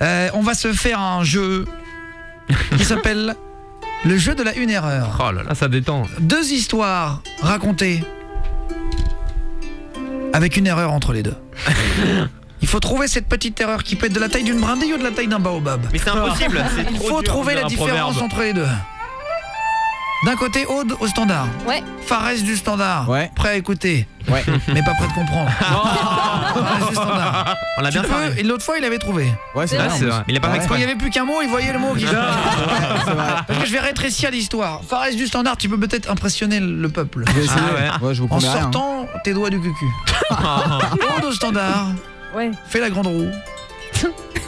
On va se faire un jeu qui s'appelle le jeu de la une erreur. Oh là là, ça détend. 2 histoires racontées avec une erreur entre les deux. Il faut trouver cette petite erreur qui peut être de la taille d'une brindille ou de la taille d'un baobab. Mais c'est impossible, c'est Il trop faut dur. trouver la un différence proverbe. entre les deux. D'un côté, Aude au standard. Ouais. Fares du standard. Ouais. Prêt à écouter. Ouais. Mais pas prêt de comprendre. Fares du standard. On l'a bien fait. Et l'autre fois, il avait trouvé. Ouais, c'est Ah, vrai. c'est vrai. Mais il a pas fait Quand il exprès. n'y avait plus qu'un mot, il voyait le mot qui C'est vrai. Parce que je vais rétrécir l'histoire. Fares du standard, tu peux peut-être impressionner le peuple. Je vais essayer. Ah Ouais, je vous En promets rien. sortant tes doigts du cucu. Aude au standard. Ouais. Fais la grande roue.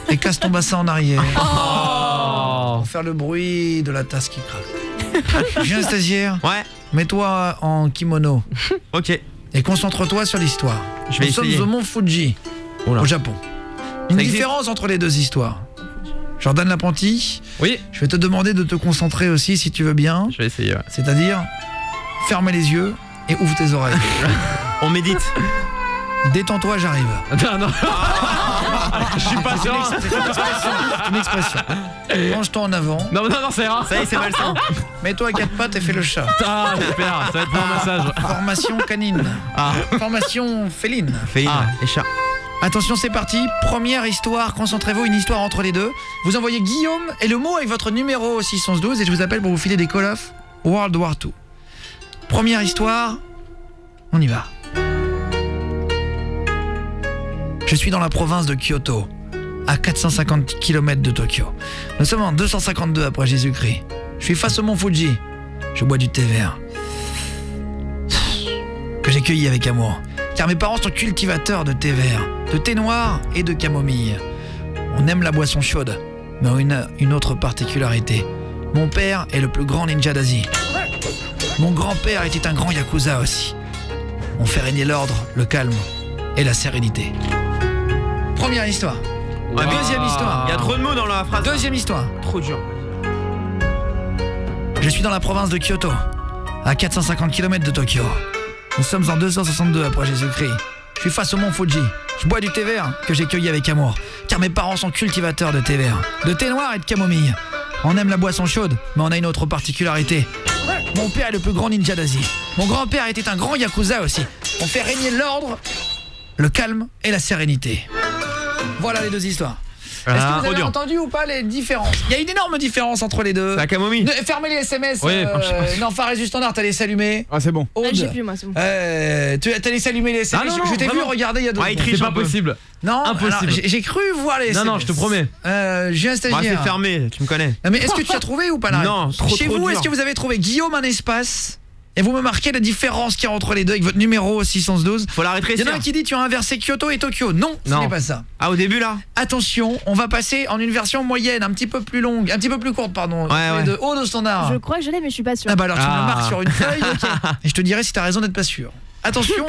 Et casse ton bassin en arrière. Oh. Pour faire le bruit de la tasse qui craque. Viens, stagiaire. Ouais, Mets-toi en kimono. ok. Et concentre-toi sur l'histoire. Je vais Nous sommes essayer. au mont Fuji, Oula. au Japon. Une Ça existe différence entre les 2 histoires. Jordan l'apprenti, Oui, je vais te demander de te concentrer aussi si tu veux bien. je vais essayer. Ouais. C'est-à-dire, ferme les yeux et ouvre tes oreilles. On médite. Détends-toi, j'arrive. Attends, non. Je suis pas sûr. C'est une expression. Penche-toi en avant, Non, ça ira. Ça y est, c'est malsain. mets-toi à 4 pattes et fais le chat. Ah, super, ça va être un massage. Formation canine. Ah, Formation féline. Féline Ah. et chat. Attention, c'est parti. Première histoire, concentrez-vous, une histoire entre les deux. Vous envoyez Guillaume et le mot avec votre numéro au 612 et je vous appelle pour vous filer des Call of World War II. Première histoire, on y va. Je suis dans la province de Kyoto, à 450 km de Tokyo. Nous sommes en 252 après Jésus-Christ. Je suis face au mont Fuji. Je bois du thé vert que j'ai cueilli avec amour. Car mes parents sont cultivateurs de thé vert, de thé noir et de camomille. On aime la boisson chaude, mais une autre particularité. Mon père est le plus grand ninja d'Asie. Mon grand-père était un grand yakuza aussi. On fait régner l'ordre, le calme et la sérénité. Première histoire. Deuxième histoire. Il y a trop de mots dans la phrase. Deuxième histoire. Trop dur. Je suis dans la province de Kyoto, à 450 km de Tokyo. Nous sommes en 262 après Jésus-Christ. Je suis face au mont Fuji. Je bois du thé vert que j'ai cueilli avec amour, car mes parents sont cultivateurs de thé vert, de thé noir et de camomille. On aime la boisson chaude, mais on a une autre particularité. Mon père est le plus grand ninja d'Asie. Mon grand-père était un grand yakuza aussi. On fait régner l'ordre, le calme et la sérénité. Voilà les 2 histoires. Est-ce que vous avez entendu ou pas les différences? Il y a une énorme différence entre les deux. C'est la camomille. Fermez les SMS. Oui, non, Fares du standard, t'as laissé allumer. Ah, c'est bon. Aude, J'ai plus moi, c'est bon. tu as laissé allumer les SMS. Ah, non, je t'ai vu vraiment. regarder il y a 2 Ouais, il secondes. triche C'est pas un peu. possible. Non, Impossible. alors, j'ai cru voir les SMS. Non, je te promets. J'ai un Bah, stagiaire. c'est fermé, tu me connais. Non, mais est-ce que tu as trouvé ou pas là? Non, trop Chez vous, dur. est-ce que vous avez trouvé Guillaume un espace et vous me marquez la différence qu'il y a entre les deux avec votre numéro 612? Faut la Il y rétrécir. en a un qui dit tu as inversé Kyoto et Tokyo. Non, ce Non. n'est pas ça. Ah, au début là. Attention, on va passer en une version moyenne, un petit peu plus longue, un petit peu plus courte, pardon. Ouais. De haut au standard. Je crois que je l'ai, mais je suis pas sûre. Ah bah alors tu me le Ah. marques sur une feuille et je te dirai si t'as raison d'être pas sûr. Attention,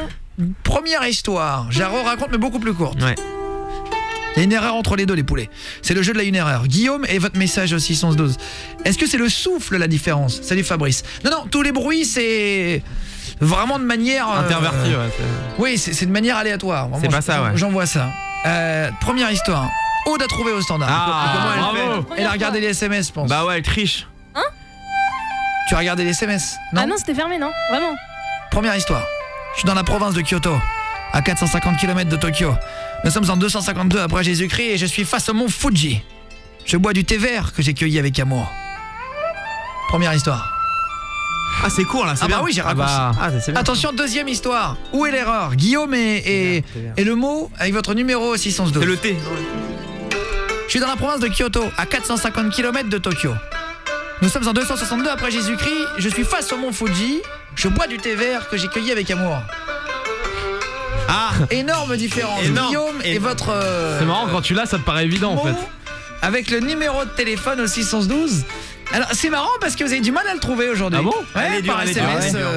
première histoire. Jaro raconte mais beaucoup plus courte. Ouais. Il y a une erreur entre les deux les poulets. C'est le jeu de la une erreur. Guillaume et votre message au 612. Est-ce que c'est le souffle la différence? Salut Fabrice. Non, tous les bruits c'est vraiment de manière... Interverti, ouais. Oui, c'est de manière aléatoire. Vraiment, C'est pas ça, ouais. J'envoie ça. Première histoire. Aude a trouvé au standard. Ah, Comment elle fait? bravo. Elle a regardé les SMS, je pense. Bah ouais, elle triche. Tu as regardé les SMS? Non. Ah non, c'était fermé, non? Vraiment? Première histoire. Je suis dans la province de Kyoto, à 450 km de Tokyo. Nous sommes en 252 après Jésus-Christ et je suis face au mont Fuji. Je bois du thé vert que j'ai cueilli avec amour. Première histoire. Ah, c'est court là, c'est Ah bien. bah oui, j'ai raccourci. C'est bien. Attention, deuxième histoire. Où est l'erreur? Guillaume et le mot avec votre numéro 612. C'est le thé. Je suis dans la province de Kyoto, à 450 km de Tokyo. Nous sommes en 262 après Jésus-Christ. Je suis face au mont Fuji. Je bois du thé vert que j'ai cueilli avec amour. Ah, Énorme différence. Énorme. Guillaume et votre... C'est marrant, quand tu l'as, ça te paraît évident en mot fait. avec le numéro de téléphone au 612. Alors c'est marrant parce que vous avez du mal à le trouver aujourd'hui. Ah bon? Ouais, Elle est dure, par elle est dure, SMS. elle est dure.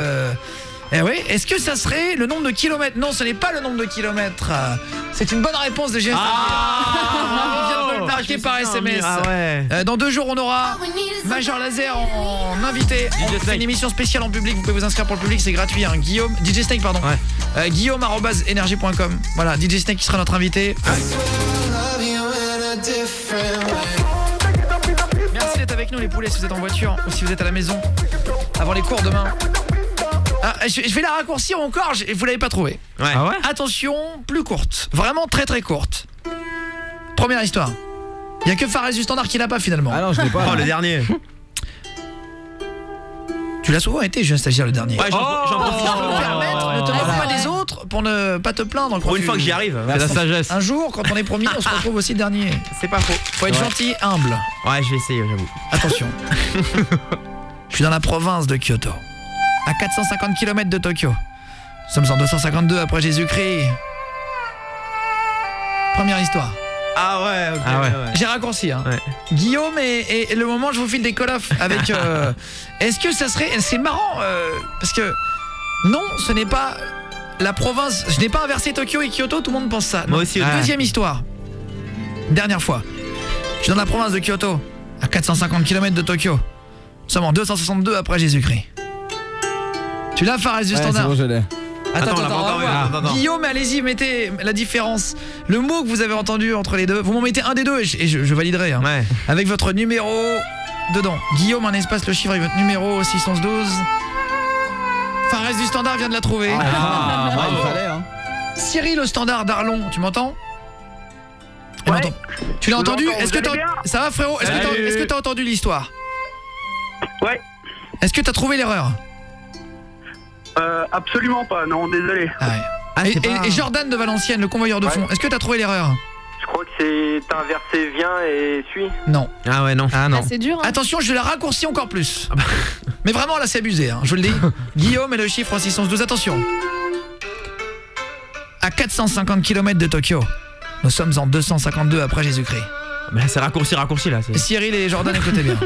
Eh oui, est-ce que ça serait le nombre de kilomètres? Non, ce n'est pas le nombre de kilomètres. C'est une bonne réponse de GSM. On vient de me le marquer par SMS. Ah ouais. Dans 2 jours, on aura Major Laser en invité. On fait Snake. une émission spéciale en public. Vous pouvez vous inscrire pour le public, c'est gratuit. Hein. Guillaume, DJ Snake, pardon. Ouais. Guillaume@energie.com. Voilà, DJ Snake qui sera notre invité. Merci d'être avec nous les poulets si vous êtes en voiture ou si vous êtes à la maison avant les cours demain. Ah, je vais la raccourcir encore, vous l'avez pas trouvé. Ouais. Ah ouais? Attention, plus courte, vraiment très très courte. Première histoire. Il y a que Fares du Standard qui l'a pas finalement. Ah non, je l'ai pas. Oh, le dernier. Tu l'as souvent été, jeune stagiaire, le dernier. Ouais, j'en profite. Si je peux me permettre, ne te moque Ah, pas ouais. des autres pour ne pas te plaindre. Pour une fois que j'y arrive. C'est la sagesse. Un jour, quand on est premier, on se retrouve aussi dernier. C'est pas faux. Faut être gentil, humble. Ouais, je vais essayer, j'avoue. Attention. Je suis dans la province de Kyoto, à 450 km de Tokyo. Nous sommes en 252 après Jésus-Christ. Première histoire. Ah ouais, ok. Ah ouais. J'ai raccourci, hein. Ouais. Guillaume et le moment je vous file des call-offs avec est-ce que ça serait, c'est marrant parce que non, ce n'est pas la province, je n'ai pas inversé Tokyo et Kyoto, tout le monde pense ça. Moi Non. aussi. Deuxième histoire. Dernière fois. Je suis dans la province de Kyoto, à 450 km de Tokyo. Nous sommes en 262 après Jésus-Christ. Tu l'as, Fares du Ouais, c'est Standard? bon, je l'ai. Attends, on l'a pas on va encore vu, voir. attends. Guillaume, allez-y, mettez la différence. Le mot que vous avez entendu entre les deux, vous m'en mettez un des deux et je validerai. Hein. Ouais. Avec votre numéro dedans. Guillaume, un espace, le chiffre et votre numéro 612. Fares du Standard vient de la trouver. Ah, Ouais, bravo. il fallait, hein. Cyril au Standard d'Arlon, tu m'entends? Elle Ouais. m'entend. Tu l'as Je vous entendu? entends, Est-ce que vous allez bien ça va, frérot? Est-ce Salut. que t'as entendu l'histoire? Ouais. Est-ce que t'as trouvé l'erreur? Absolument pas, non, désolé. Ah ouais. Ah, Et, c'est pas- et Jordan de Valenciennes, le convoyeur de Ouais. fond, est-ce que t'as trouvé l'erreur? Je crois que c'est inversé, viens et suis. Non. Ah ouais, non. Ah Ah, c'est dur. Hein. Attention, je la raccourcis encore plus. Mais vraiment, là, c'est abusé, hein, je vous le dis. Guillaume et le chiffre 612, attention. À 450 km de Tokyo, nous sommes en 252 après Jésus-Christ. Mais là, c'est raccourci là. c'est- Cyril et Jordan, écoutez bien.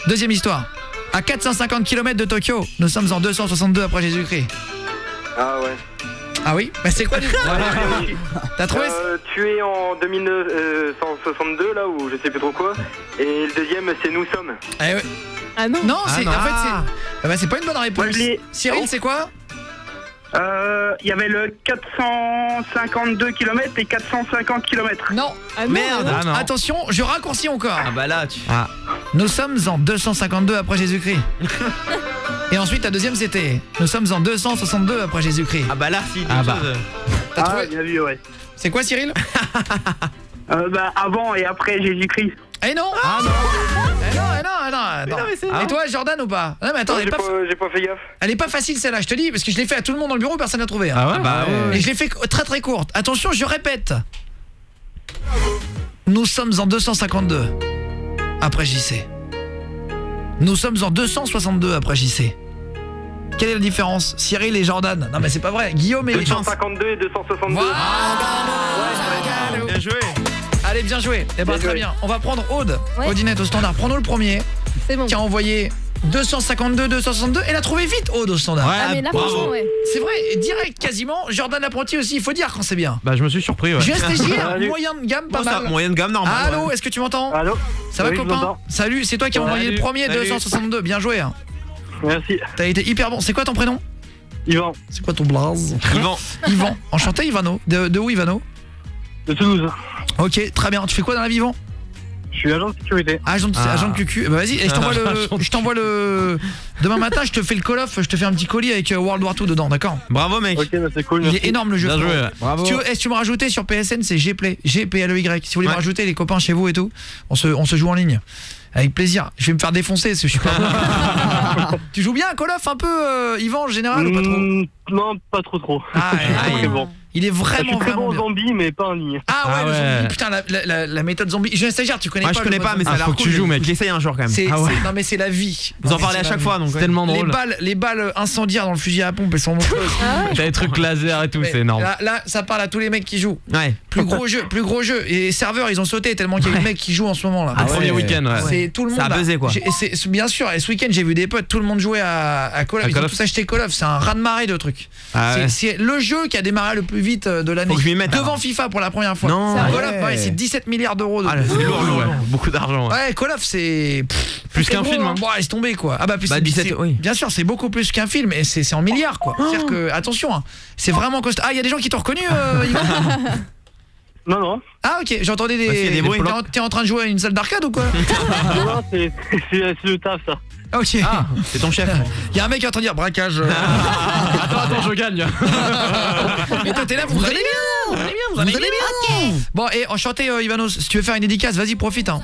Deuxième histoire. À 450 km de Tokyo, nous sommes en 262 après Jésus-Christ. Ah ouais. Ah oui? Bah c'est quoi du coup? T'as trouvé? Tué en 1962 là, ou je sais plus trop quoi. Et le deuxième, c'est Nous sommes. Eh ouais. Ah non. Non, Ah, c'est non. en fait Ah. c'est pas une bonne réponse. Moi, je l'ai- Cyril, Oh. c'est quoi? Il y avait le 452 km et 450 km. Non. Ah non. Merde. Ah non. Attention, je raccourcis encore. Ah bah là, tu. Nous sommes en 252 après Jésus-Christ. Et ensuite la deuxième c'était nous sommes en 262 après Jésus-Christ. Ah bah là, si. Ah bah. T'as Ah, trouvé? bien vu, ouais. C'est quoi Cyril? Avant et après Jésus-Christ. Eh non. Ah non. Eh non, attends. non, mais c'est- Et toi Jordan ou pas? Non mais attends, J'ai pas fait gaffe. elle est pas facile celle-là, je te dis, parce que je l'ai fait à tout le monde dans le bureau, personne n'a trouvé. Hein. Ah ouais? Bah ouais. Et je l'ai fait très très courte. Attention, je répète. Nous sommes en 252 après JC. Nous sommes en 262 après JC. Quelle est la différence? Cyril et Jordan. Non mais c'est pas vrai. Guillaume et 252 et 262. Voilà. Bien joué. Allez, bien joué. Eh ben Bien très joué. bien. On va prendre Aude. Ouais. Audinette au Standard. Prends-nous le premier C'est bon. qui a envoyé 252, 262. Elle a trouvé vite Aude au Standard. Ouais. Ah mais là bravo. franchement ouais. C'est vrai, et direct quasiment. Jordan l'apprenti aussi, il faut dire quand c'est bien. Bah je me suis surpris, ouais. Je viens stagiaire, Salut. moyen de gamme, pas Bon, ça, mal. moyenne gamme normal. Allô, ouais. est-ce que tu m'entends? Allô? Ça va Oui, je vous copain? entends. Salut, c'est toi qui as envoyé le premier Salut. 262, bien joué. Hein. Merci. T'as été hyper bon. C'est quoi ton prénom? Yvan, C'est quoi ton blaze? Yvan. Yvan. Enchanté Ivano. De où Ivano? de Toulouse. Ok, très bien. Tu fais quoi dans la vie, Yvan? Je suis agent de sécurité. Agent de QQ. Bah vas-y, et je t'envoie le demain matin, je te fais le call-off, je te fais un petit colis avec World War 2 dedans, d'accord? Bravo, mec. Ok, bah c'est cool. Il Merci. est énorme le jeu. Bien joué. frérot. Ouais. Bravo. Si tu veux, tu me rajouter sur PSN, c'est Gplay, G-P-L-E-Y. Si vous voulez me Ouais. rajouter les copains chez vous et tout, on se joue en ligne. Avec plaisir. Je vais me faire défoncer parce que je suis pas bon. Tu joues bien à Call of un peu, Yvan, en général, ou pas trop? Non, pas trop. Ah, ouais, C'est bon. il est Je suis vraiment, très bon vraiment en bien. zombie, mais pas en ligne. Ah ouais, Ah le ouais. zombie, putain, la méthode zombie. Je suis un stagiaire, tu connais Moi, pas? je connais le pas, mode mais ça a zombie. l'air faut que cool. tu joues, mec. Faut que j'essaye un jour quand même. C'est, Ah ouais. non mais c'est la vie. Vous Non, en mais parlez c'est à la chaque vie. fois, donc. C'est ouais. tellement drôle. Les balles incendiaires dans le fusil à pompe, elles sont monstrueuses. Ah ouais. T'as des trucs laser et tout, Mais c'est énorme. Là, ça parle à tous les mecs qui jouent. Ouais. Plus gros jeu. Et les serveurs, ils ont sauté tellement qu'il y a eu de mecs qui jouent en ce moment là. Ah, ouais. premier week-end, ouais. C'est tout le monde. Ça a là. buzzé, quoi. Bien sûr, et ce week-end j'ai vu des potes, tout le monde jouait à Call of. À Ils Call ont of. tous acheté Call of, c'est un raz-de-marée de trucs. Ah ouais. C'est le jeu qui a démarré le plus vite de l'année. Faut que je m'y mette, Devant alors. FIFA pour la première fois. Non. Ça, Call of, ouais. ouais, c'est 17 milliards d'euros. Ah, là, c'est lourd, Ouais. lourd. Beaucoup d'argent. Ouais. Ouais, Call of c'est Plus qu'un gros, film. Hein. Bon, laisse tomber quoi. Ah bah, plus Bah, 17, c'est- oui. Bien sûr, c'est beaucoup plus qu'un film et c'est en milliards quoi. C'est-à-dire que attention, hein, c'est vraiment costaud. Ah, il y a des gens qui t'ont reconnu Yvan. Non. Ah ok, j'entendais Parce qu'il y a des bruits. T'es en train de jouer à une salle d'arcade ou quoi? Non, c'est le taf, ça. Ok. Ah, c'est ton chef. Il y a un mec qui est en train de dire braquage. Attends, je gagne. Mais toi t'es là, vous allez bien. Vous allez bien. Bon, et enchanté Ivanos, si tu veux faire une dédicace, vas-y, profite hein.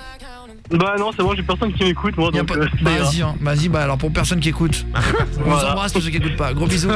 Bah non, c'est bon, j'ai personne qui m'écoute, moi, Y a donc... pas- Vas-y, hein. Vas-y, bah alors pour personne qui écoute. On vous Voilà. embrasse tous ceux qui écoutent pas. Gros bisous.